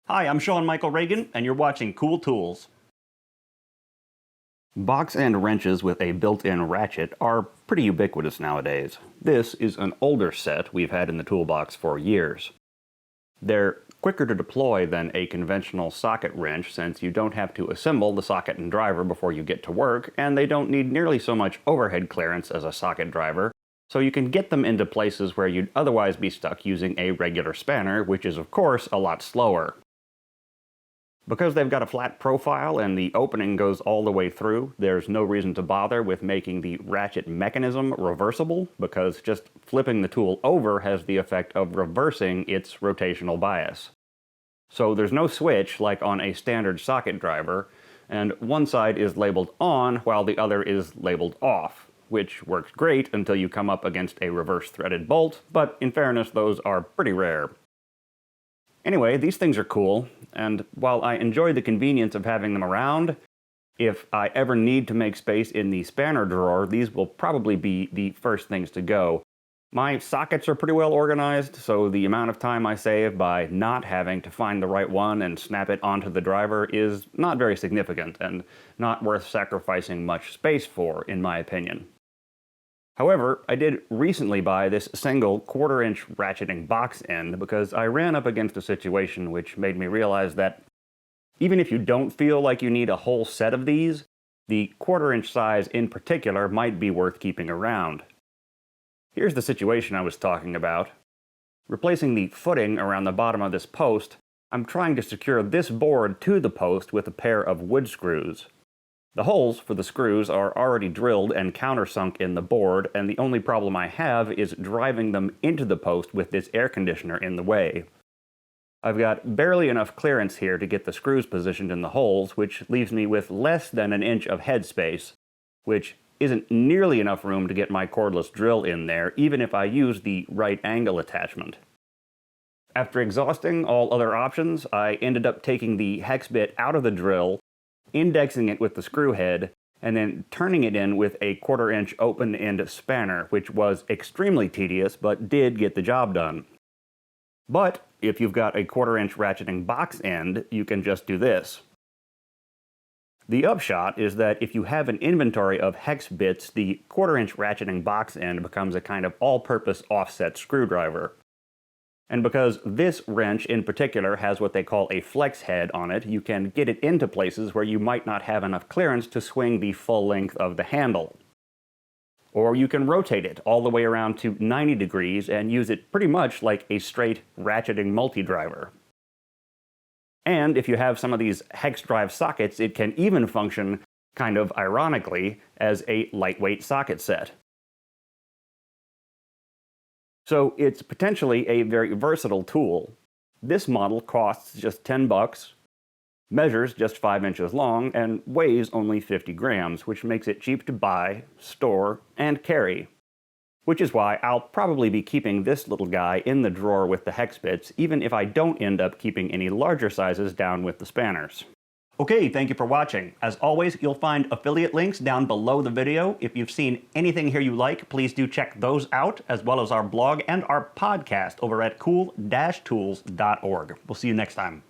Hi, I'm Sean Michael Ragan, and you're watching Cool Tools. Box end wrenches with a built-in ratchet are pretty ubiquitous nowadays. This is an older set we've had in the toolbox for years. They're quicker to deploy than a conventional socket wrench since you don't have to assemble the socket and driver before you get to work, and they don't need nearly so much overhead clearance as a socket driver, so you can get them into places where you'd otherwise be stuck using a regular spanner, which is of course a lot slower. Because they've got a flat profile and the opening goes all the way through, there's no reason to bother with making the ratchet mechanism reversible, because just flipping the tool over has the effect of reversing its rotational bias. So there's no switch like on a standard socket driver, and one side is labeled on while the other is labeled off, which works great until you come up against a reverse threaded bolt, but in fairness those are pretty rare. Anyway, these things are cool, and while I enjoy the convenience of having them around, if I ever need to make space in the spanner drawer, these will probably be the first things to go. My sockets are pretty well organized, so the amount of time I save by not having to find the right one and snap it onto the driver is not very significant, and not worth sacrificing much space for, in my opinion. However, I did recently buy this single 1/4-inch ratcheting box end because I ran up against a situation which made me realize that even if you don't feel like you need a whole set of these, the 1/4-inch size in particular might be worth keeping around. Here's the situation I was talking about. Replacing the footing around the bottom of this post, I'm trying to secure this board to the post with a pair of wood screws. The holes for the screws are already drilled and countersunk in the board, and the only problem I have is driving them into the post with this air conditioner in the way. I've got barely enough clearance here to get the screws positioned in the holes, which leaves me with less than an inch of headspace, which isn't nearly enough room to get my cordless drill in there, even if I use the right angle attachment. After exhausting all other options, I ended up taking the hex bit out of the drill, indexing it with the screw head, and then turning it in with a 1/4-inch open-end spanner, which was extremely tedious but did get the job done. But if you've got a 1/4-inch ratcheting box end, you can just do this. The upshot is that if you have an inventory of hex bits, the 1/4-inch ratcheting box end becomes a kind of all-purpose offset screwdriver. And because this wrench in particular has what they call a flex head on it, you can get it into places where you might not have enough clearance to swing the full length of the handle. Or you can rotate it all the way around to 90 degrees and use it pretty much like a straight ratcheting multi-driver. And if you have some of these hex drive sockets, it can even function, kind of ironically, as a lightweight socket set. So it's potentially a very versatile tool. This model costs just $10, measures just 5 inches long, and weighs only 50 grams, which makes it cheap to buy, store, and carry. Which is why I'll probably be keeping this little guy in the drawer with the hex bits, even if I don't end up keeping any larger sizes down with the spanners. Okay, thank you for watching. As always, you'll find affiliate links down below the video. If you've seen anything here you like, please do check those out, as well as our blog and our podcast over at cool-tools.org. We'll see you next time.